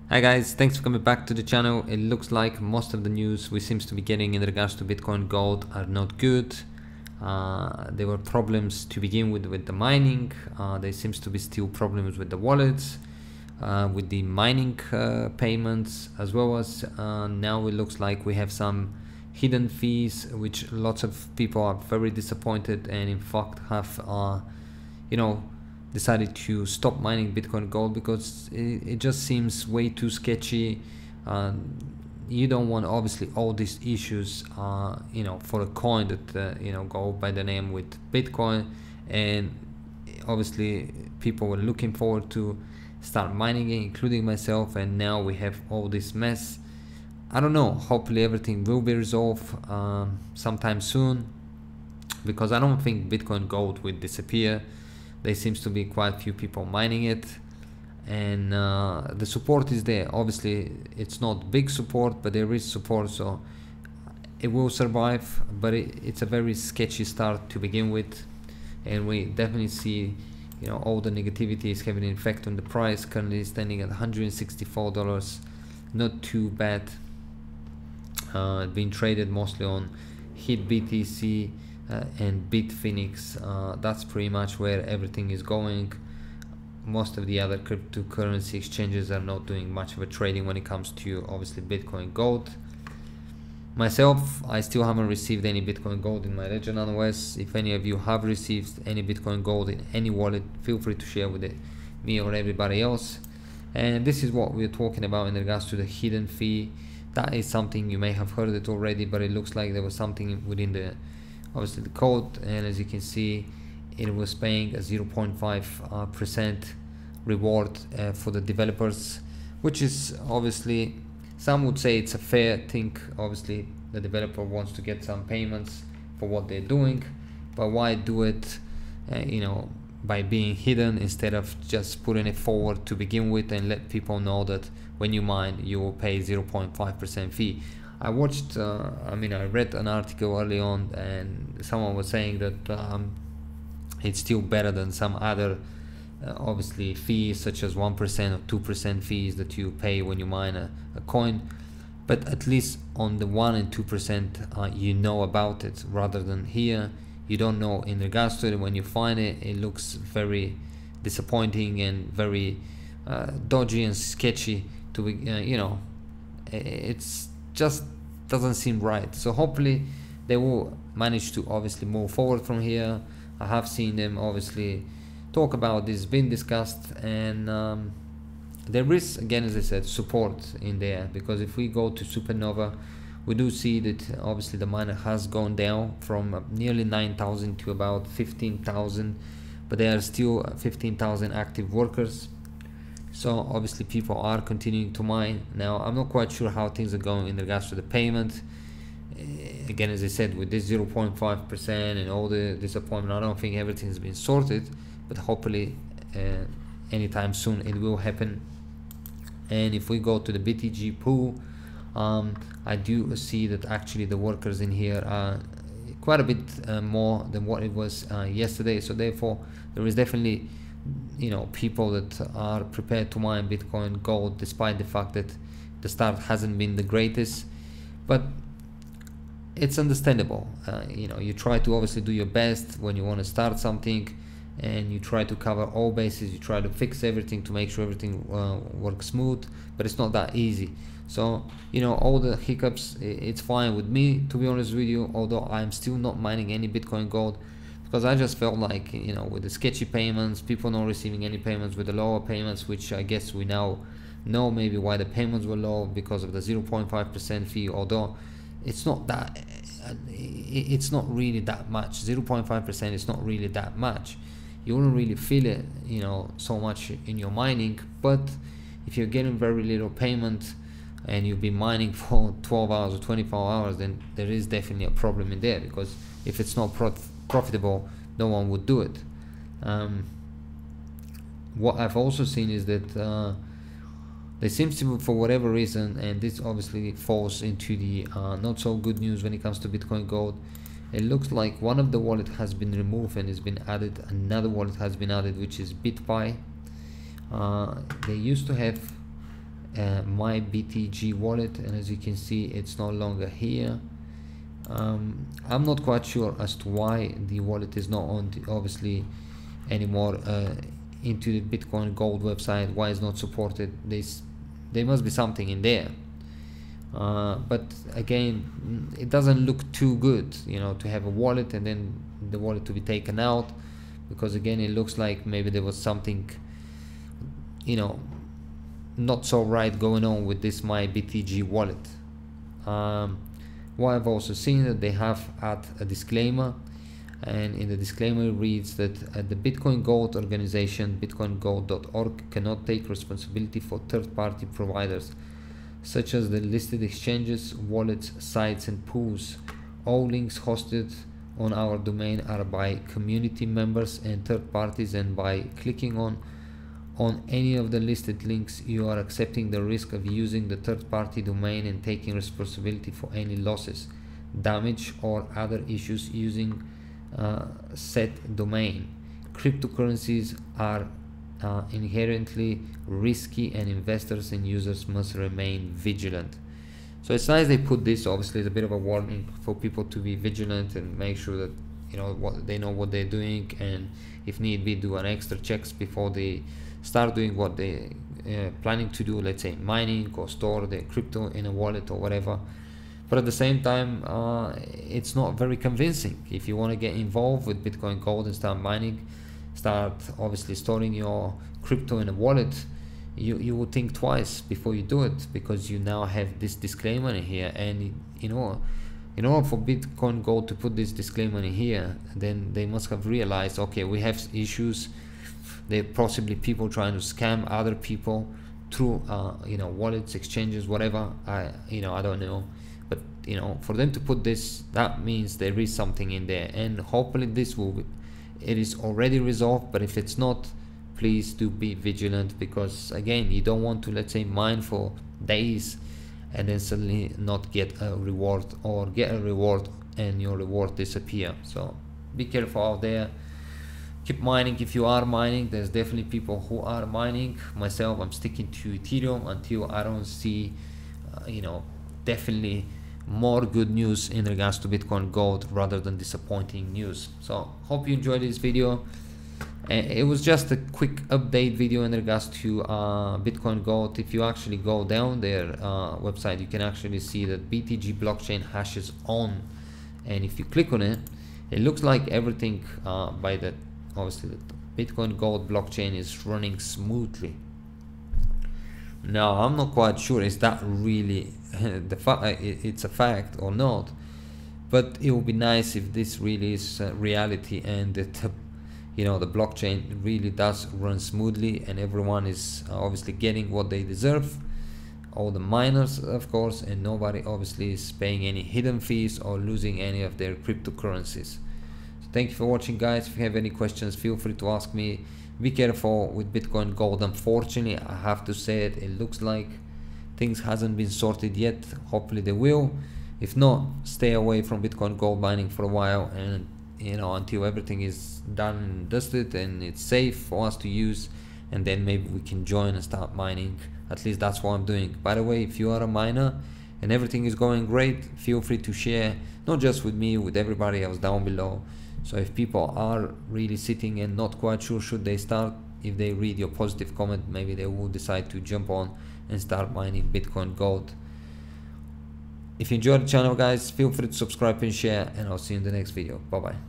Hi guys, thanks for coming back to the channel. It looks like most of the news we seems to be getting in regards to Bitcoin Gold are not good. There were problems to begin with the mining. There seems to be still problems with the wallets, with the mining payments, as well as now it looks like we have some hidden fees, which lots of people are very disappointed and in fact have decided to stop mining Bitcoin Gold because it just seems way too sketchy. You don't want obviously all these issues for a coin that go by the name with Bitcoin, and obviously people were looking forward to start mining it, including myself, and now we have all this mess. I don't know, hopefully everything will be resolved sometime soon, because I don't think Bitcoin Gold will disappear. There seems to be quite a few people mining it, and the support is there. Obviously it's not big support, but there is support, so it will survive, but it's a very sketchy start to begin with, and we definitely see all the negativity is having an effect on the price. Currently standing at $164, not too bad. Being traded mostly on HIT BTC and Bitfinex. That's pretty much where everything is going. Most of the other cryptocurrency exchanges are not doing much of a trading when it comes to obviously Bitcoin Gold. Myself, I still haven't received any Bitcoin Gold in my ledger nonetheless. If any of you have received any Bitcoin Gold in any wallet, feel free to share with me or everybody else. And this is what we're talking about in regards to the hidden fee. That is something you may have heard it already, but it looks like there was something within the obviously the code, and as you can see, it was paying a 0.5% reward for the developers, which is obviously, some would say it's a fair thing. Obviously the developer wants to get some payments for what they're doing, but why do it by being hidden instead of just putting it forward to begin with and let people know that when you mine you will pay 0.5% fee. I watched, I read an article early on, and someone was saying that it's still better than some other obviously fees, such as 1% or 2% fees that you pay when you mine a coin. But at least on the 1 and 2% you know about it, rather than here you don't know in regards to it. When you find it, it looks very disappointing and very dodgy and sketchy to be, it's just doesn't seem right. So hopefully they will manage to obviously move forward from here. I have seen them obviously talk about this being discussed, and there is, again, as I said, support in there, because if we go to Supernova, we do see that obviously the miner has gone down from nearly 9,000 to about 15,000, but there are still 15,000 active workers. So obviously people are continuing to mine. Now I'm not quite sure how things are going in regards to the payment. Again, as I said, with this 0.5% and all the disappointment, I don't think everything's been sorted, but hopefully anytime soon it will happen. And if we go to the BTG pool, I do see that actually the workers in here are quite a bit more than what it was yesterday. So therefore there is definitely people that are prepared to mine Bitcoin Gold, despite the fact that the start hasn't been the greatest. But it's understandable. You try to obviously do your best when you want to start something, and you try to cover all bases. You try to fix everything to make sure everything works smooth, but it's not that easy. So all the hiccups, it's fine with me, to be honest with you, although I'm still not mining any Bitcoin Gold, because I just felt like with the sketchy payments, people not receiving any payments, with the lower payments, which I guess we now know maybe why the payments were low, because of the 0.5% fee, although it's not that, it's not really that much. 0.5% is not really that much. You wouldn't really feel it so much in your mining, but if you're getting very little payment and you've been mining for 12 hours or 24 hours, then there is definitely a problem in there, because if it's not profitable, no one would do it. What I've also seen is that there seems to be, for whatever reason, and this obviously falls into the not so good news when it comes to Bitcoin Gold, it looks like one of the wallet has been removed and has been added, another wallet has been added, which is BitPy. They used to have my BTG wallet, and as you can see, it's no longer here. I'm not quite sure as to why the wallet is not on obviously anymore into the Bitcoin Gold website. Why it's not supported? There must be something in there. But again, it doesn't look too good, you know, to have a wallet and then the wallet to be taken out, because again, it looks like maybe there was something, you know, not so right going on with this my BTG wallet. What I've also seen that they have add a disclaimer, and in the disclaimer it reads that the Bitcoin Gold organization, bitcoingold.org, cannot take responsibility for third-party providers such as the listed exchanges, wallets, sites and pools. All links hosted on our domain are by community members and third parties, and by clicking on any of the listed links, you are accepting the risk of using the third-party domain and taking responsibility for any losses, damage or other issues using said domain. Cryptocurrencies are inherently risky, and investors and users must remain vigilant. So it's nice they put this. Obviously it's a bit of a warning for people to be vigilant and make sure that, you know, what they know what they're doing, and if need be, do an extra checks before they start doing what they planning to do, let's say mining or store their crypto in a wallet or whatever. But at the same time, it's not very convincing. If you want to get involved with Bitcoin Gold and start mining, start obviously storing your crypto in a wallet, you would think twice before you do it, because you now have this disclaimer in here. And in order for Bitcoin Gold to put this disclaimer in here, then they must have realized, okay, we have issues. There are possibly people trying to scam other people through you know, wallets, exchanges, whatever. I don't know, but you know, for them to put this, that means there is something in there, and hopefully this will be, it is already resolved. But if it's not, please do be vigilant, because again, you don't want to, let's say, mine for days and then suddenly not get a reward, or get a reward and your reward disappear. So be careful out there. Keep mining if you are mining. There's definitely people who are mining. Myself, I'm sticking to Ethereum until I don't see you know, definitely more good news in regards to Bitcoin Gold rather than disappointing news. So hope you enjoyed this video. It was just a quick update video in regards to Bitcoin Gold. If you actually go down their website, you can actually see that BTG Blockchain hashes on, and if you click on it, it looks like everything by the, obviously, the Bitcoin Gold blockchain is running smoothly. Now I'm not quite sure is that really it's a fact or not, but it would be nice if this really is reality, and that you know, the blockchain really does run smoothly and everyone is obviously getting what they deserve, all the miners of course, and nobody obviously is paying any hidden fees or losing any of their cryptocurrencies. So thank you for watching, guys. If you have any questions, feel free to ask me. Be careful with Bitcoin Gold. Unfortunately, I have to say it looks like things hasn't been sorted yet. Hopefully they will. If not, stay away from Bitcoin Gold mining for a while, and you know, until everything is done and dusted and it's safe for us to use, and then maybe we can join and start mining. At least that's what I'm doing. By the way, if you are a miner and everything is going great, feel free to share, not just with me, with everybody else down below. So if people are really sitting and not quite sure should they start, if they read your positive comment, maybe they will decide to jump on and start mining Bitcoin Gold. If you enjoyed the channel, guys, feel free to subscribe and share, and I'll see you in the next video. Bye bye.